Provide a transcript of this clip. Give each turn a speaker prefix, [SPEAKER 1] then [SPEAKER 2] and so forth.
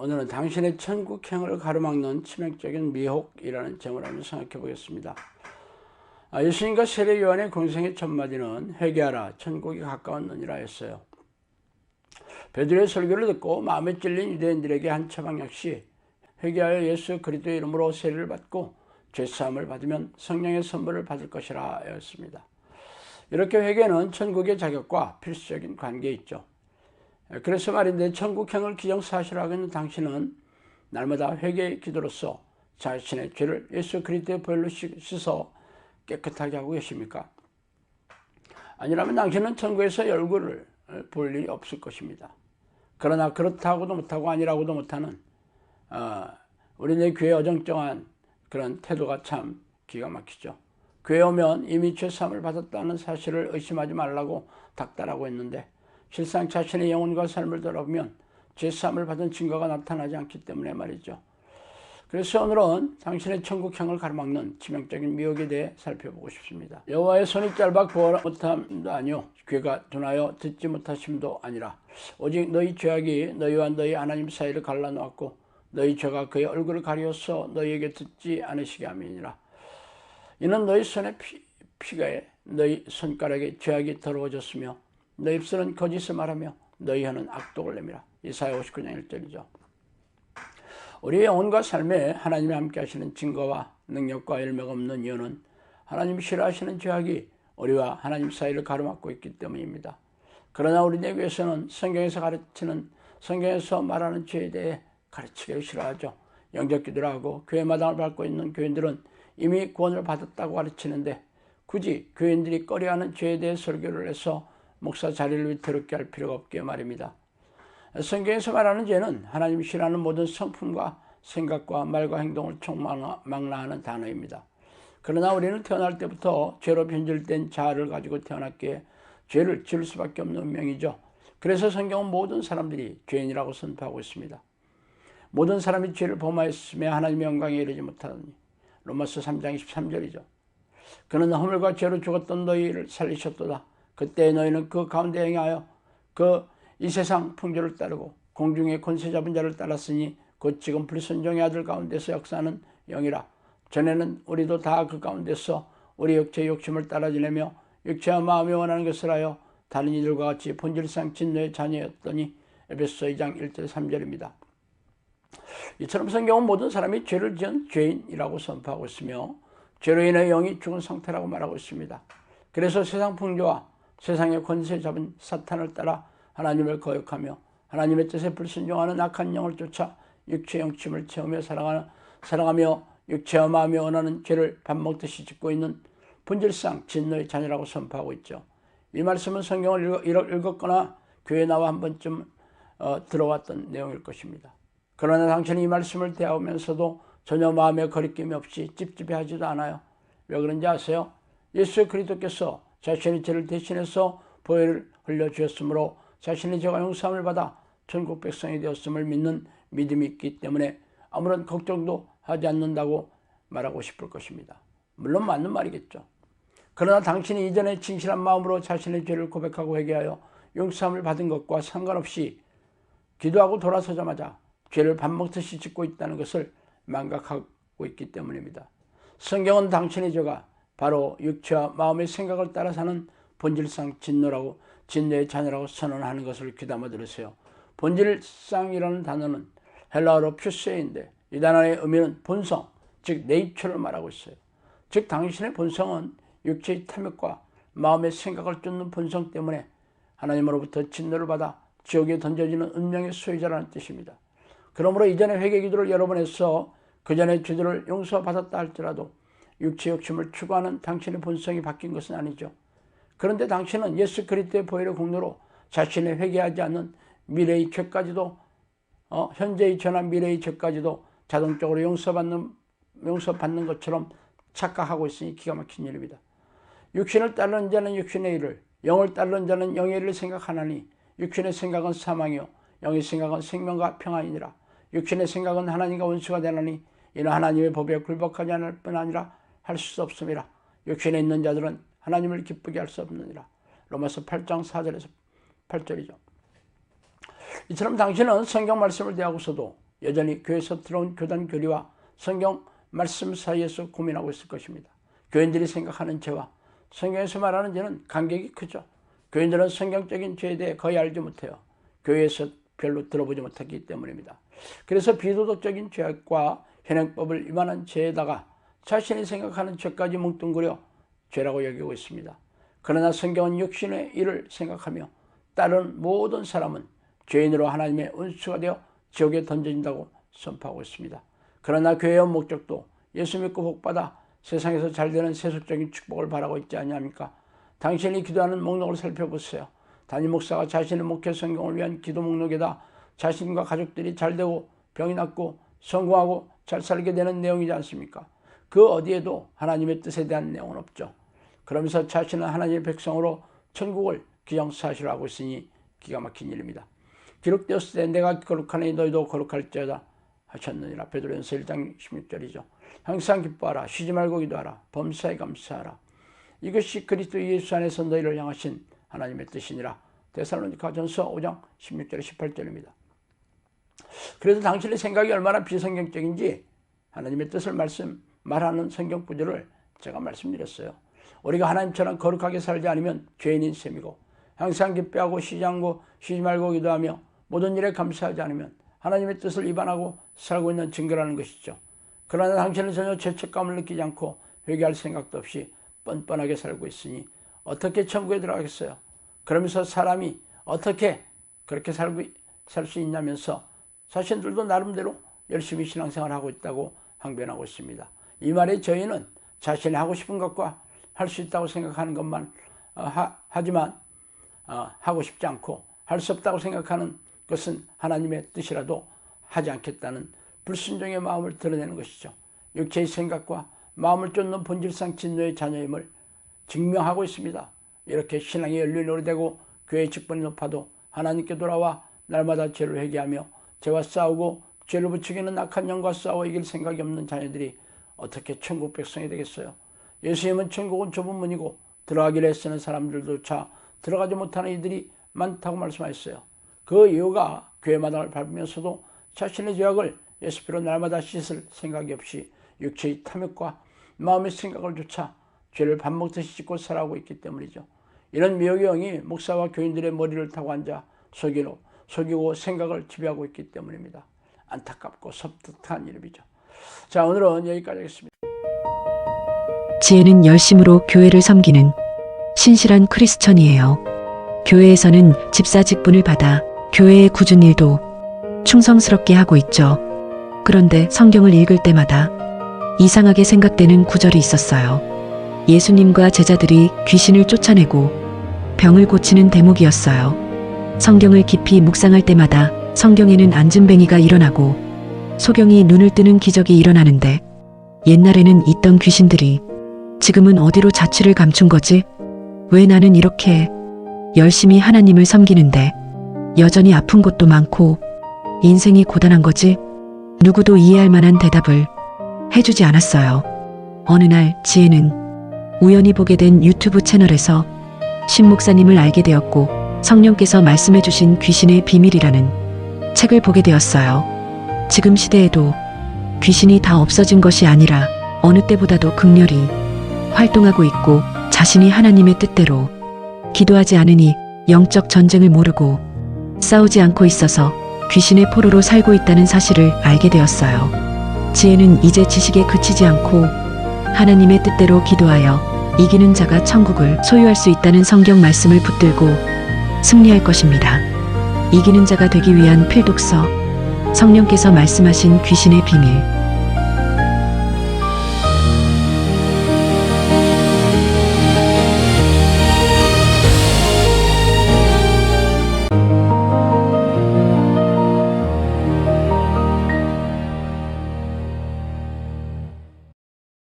[SPEAKER 1] 오늘은 당신의 천국행을 가로막는 치명적인 미혹이라는 제목을 한번 생각해 보겠습니다. 예수님과 세례 요한의 공생의 첫마디는 회개하라 천국이 가까웠느니라 했어요. 베드로의 설교를 듣고 마음에 찔린 유대인들에게 한 처방 역시 회개하여 예수 그리스도의 이름으로 세례를 받고 죄사함을 받으면 성령의 선물을 받을 것이라 하였습니다. 이렇게 회개는 천국의 자격과 필수적인 관계에 있죠. 그래서 말인데 천국행을 기정사실하고 있는 당신은 날마다 회개의 기도로서 자신의 죄를 예수 그리스도의 보혈로 씻어 깨끗하게 하고 계십니까? 아니라면 당신은 천국에서 얼굴을 볼 일이 없을 것입니다. 그러나 그렇다고도 못하고 아니라고도 못하는 우리네 교회 어정쩡한 그런 태도가 참 기가 막히죠. 교회 오면 이미 죄사함을 받았다는 사실을 의심하지 말라고 닥달하고 있는데 실상 자신의 영혼과 삶을 돌아보면 죄사함을 받은 증거가 나타나지 않기 때문에 말이죠. 그래서 오늘은 당신의 천국행을 가로막는 치명적인 미혹에 대해 살펴보고 싶습니다. 여호와의 손이 짧아 구원 못함도 아니요 귀가 둔하여 듣지 못하심도 아니라 오직 너희 죄악이 너희와 너희 하나님 사이를 갈라놓았고 너희 죄가 그의 얼굴을 가리어서 너희에게 듣지 않으시게 함이니라. 이는 너희 손의 피가 너희 손가락에 죄악이 더러워졌으며 너희 입술은 거짓을 말하며 너희 혀는 악독을 내밀어. 이사야 59장 1절이죠. 우리의 영혼과 삶에 하나님이 함께 하시는 증거와 능력과 열매가 없는 이유는 하나님이 싫어하시는 죄악이 우리와 하나님 사이를 가로막고 있기 때문입니다. 그러나 우리네 교회에서는 성경에서 말하는 죄에 대해 가르치기를 싫어하죠. 영접기도를 하고 교회 마당을 밟고 있는 교인들은 이미 구원을 받았다고 가르치는데 굳이 교인들이 꺼려하는 죄에 대해 설교를 해서 목사 자리를 위태롭게 할 필요가 없게 말입니다. 성경에서 말하는 죄는 하나님이 싫어하는 모든 성품과 생각과 말과 행동을 총망라하는 단어입니다. 그러나 우리는 태어날 때부터 죄로 변질된 자아를 가지고 태어났기에 죄를 지을 수밖에 없는 운명이죠. 그래서 성경은 모든 사람들이 죄인이라고 선포하고 있습니다. 모든 사람이 죄를 범하였으며 하나님의 영광에 이르지 못하니 로마서 3장 23절이죠. 그는 허물과 죄로 죽었던 너희를 살리셨도다. 그때 너희는 그 가운데 행하여 이 세상 풍조를 따르고 공중의 권세 잡은 자를 따랐으니 곧 지금 불순종의 아들 가운데서 역사하는 영이라. 전에는 우리도 다 그 가운데서 우리 육체의 욕심을 따라 지내며 육체와 마음이 원하는 것을 하여 다른 이들과 같이 본질상 진노의 자녀였더니 에베소 2장 1절 3절입니다. 이처럼 성경은 모든 사람이 죄를 지은 죄인이라고 선포하고 있으며 죄로 인해 영이 죽은 상태라고 말하고 있습니다. 그래서 세상 풍조와 세상의 권세 잡은 사탄을 따라 하나님을 거역하며 하나님의 뜻에 불순종하는 악한 영을 쫓아 육체의 영침을 채우며 살아가며 육체와 마음이 원하는 죄를 밥 먹듯이 짓고 있는 본질상 진노의 자녀라고 선포하고 있죠. 이 말씀은 성경을 읽었거나 교회에 나와 한 번쯤 들어왔던 내용일 것입니다. 그러나 당신이 이 말씀을 대하면서도 전혀 마음에 거리낌이 없이 찝찝해하지도 않아요. 왜 그런지 아세요? 예수 그리스도께서 자신의 죄를 대신해서 보혈을 흘려주었으므로 자신의 죄가 용서함을 받아 천국 백성이 되었음을 믿는 믿음이 있기 때문에 아무런 걱정도 하지 않는다고 말하고 싶을 것입니다. 물론 맞는 말이겠죠. 그러나 당신이 이전에 진실한 마음으로 자신의 죄를 고백하고 회개하여 용서함을 받은 것과 상관없이 기도하고 돌아서자마자 죄를 밥 먹듯이 짓고 있다는 것을 망각하고 있기 때문입니다. 성경은 당신의 죄가 바로 육체와 마음의 생각을 따라 사는 본질상 진노의 자녀라고 선언하는 것을 귀담아 들으세요. 본질상이라는 단어는 헬라어로 퓨세인데 이 단어의 의미는 본성, 즉 네이처를 말하고 있어요. 즉 당신의 본성은 육체의 탐욕과 마음의 생각을 쫓는 본성 때문에 하나님으로부터 진노를 받아 지옥에 던져지는 운명의 소유자라는 뜻입니다. 그러므로 이전에 회개기도를 여러 번 해서 그 전에 죄들을 용서받았다 할지라도 육체 욕심을 추구하는 당신의 본성이 바뀐 것은 아니죠. 그런데 당신은 예수 그리스도의 보혈의 공로로 자신의 회개하지 않는 미래의 죄까지도 현재의 죄나 미래의 죄까지도 자동적으로 용서받는 것처럼 착각하고 있으니 기가 막힌 일입니다. 육신을 따르는 자는 육신의 일을, 영을 따르는 자는 영의 일을 생각하나니 육신의 생각은 사망이요 영의 생각은 생명과 평안이니라. 육신의 생각은 하나님과 원수가 되나니 이는 하나님의 법에 굴복하지 않을 뿐 아니라 할 수 없음이라. 육신에 있는 자들은 하나님을 기쁘게 할 수 없느니라. 로마서 8장 4절에서 8절이죠. 이처럼 당신은 성경 말씀을 대하고서도 여전히 교회에서 들어온 교단 교리와 성경 말씀 사이에서 고민하고 있을 것입니다. 교인들이 생각하는 죄와 성경에서 말하는 죄는 간격이 크죠. 교인들은 성경적인 죄에 대해 거의 알지 못해요. 교회에서 별로 들어보지 못했기 때문입니다. 그래서 비도덕적인 죄악과 현행법을 위반한 죄에다가 자신이 생각하는 죄까지 뭉뚱그려 죄라고 여기고 있습니다. 그러나 성경은 육신의 일을 생각하며 다른 모든 사람은 죄인으로 하나님의 원수가 되어 지옥에 던져진다고 선포하고 있습니다. 그러나 교회의 목적도 예수 믿고 복받아 세상에서 잘되는 세속적인 축복을 바라고 있지 아니합니까? 당신이 기도하는 목록을 살펴보세요. 담임 목사가 자신의 목회 성공을 위한 기도 목록에다 자신과 가족들이 잘되고 병이 낫고 성공하고 잘 살게 되는 내용이지 않습니까? 그 어디에도 하나님의 뜻에 대한 내용은 없죠. 그러면서 자신은 하나님의 백성으로 천국을 기정사실하고 있으니 기가 막힌 일입니다. 기록되었을 때 내가 거룩하니 너희도 거룩할지어다 하셨느니라. 베드로전서 1장 16절이죠. 항상 기뻐하라. 쉬지 말고 기도하라. 범사에 감사하라. 이것이 그리스도 예수 안에서 너희를 향하신 하나님의 뜻이니라. 데살로니가전서 5장 16절 18절입니다. 그래서 당신의 생각이 얼마나 비성경적인지 하나님의 뜻을 말하는 성경 구절을 제가 말씀드렸어요. 우리가 하나님처럼 거룩하게 살지 않으면 죄인인 셈이고 항상 기뻐하고 쉬지 말고 기도하며 모든 일에 감사하지 않으면 하나님의 뜻을 위반하고 살고 있는 증거라는 것이죠. 그러나 당신은 전혀 죄책감을 느끼지 않고 회개할 생각도 없이 뻔뻔하게 살고 있으니 어떻게 천국에 들어가겠어요? 그러면서 사람이 어떻게 그렇게 살 수 있냐면서 자신들도 나름대로 열심히 신앙생활을 하고 있다고 항변하고 있습니다. 이 말에 저희는 자신이 하고 싶은 것과 할 수 있다고 생각하는 것만 하지만 하고 싶지 않고 할 수 없다고 생각하는 것은 하나님의 뜻이라도 하지 않겠다는 불순종의 마음을 드러내는 것이죠. 육체의 생각과 마음을 쫓는 본질상 진노의 자녀임을 증명하고 있습니다. 이렇게 신앙의 연륜이 오래되고 교회의 직분이 높아도 하나님께 돌아와 날마다 죄를 회개하며 죄와 싸우고 죄를 부추기는 악한 영과 싸워 이길 생각이 없는 자녀들이 어떻게 천국 백성이 되겠어요? 예수님은 천국은 좁은 문이고 들어가기를 애쓰는 사람들조차 들어가지 못하는 이들이 많다고 말씀하셨어요. 그 이유가 교회 마당을 밟으면서도 자신의 죄악을 예수피로 날마다 씻을 생각이 없이 육체의 탐욕과 마음의 생각을 조차 죄를 밥 먹듯이 짓고 살아가고 있기 때문이죠. 이런 미혹의 영이 목사와 교인들의 머리를 타고 앉아 속이고 생각을 지배하고 있기 때문입니다. 안타깝고 섭득한 일이죠. 자, 오늘은 여기까지 하겠습니다.
[SPEAKER 2] 지혜는 열심으로 교회를 섬기는 신실한 크리스천이에요. 교회에서는 집사 직분을 받아 교회의 굳은 일도 충성스럽게 하고 있죠. 그런데 성경을 읽을 때마다 이상하게 생각되는 구절이 있었어요. 예수님과 제자들이 귀신을 쫓아내고 병을 고치는 대목이었어요. 성경을 깊이 묵상할 때마다 성경에는 안진뱅이가 일어나고 소경이 눈을 뜨는 기적이 일어나는데 옛날에는 있던 귀신들이 지금은 어디로 자취를 감춘 거지? 왜 나는 이렇게 열심히 하나님을 섬기는데 여전히 아픈 곳도 많고 인생이 고단한 거지? 누구도 이해할 만한 대답을 해주지 않았어요. 어느 날 지혜는 우연히 보게 된 유튜브 채널에서 신 목사님을 알게 되었고 성령께서 말씀해 주신 귀신의 비밀이라는 책을 보게 되었어요. 지금 시대에도 귀신이 다 없어진 것이 아니라 어느 때보다도 극렬히 활동하고 있고 자신이 하나님의 뜻대로 기도하지 않으니 영적 전쟁을 모르고 싸우지 않고 있어서 귀신의 포로로 살고 있다는 사실을 알게 되었어요. 지혜는 이제 지식에 그치지 않고 하나님의 뜻대로 기도하여 이기는 자가 천국을 소유할 수 있다는 성경 말씀을 붙들고 승리할 것입니다. 이기는 자가 되기 위한 필독서, 성령께서 말씀하신 귀신의 비밀.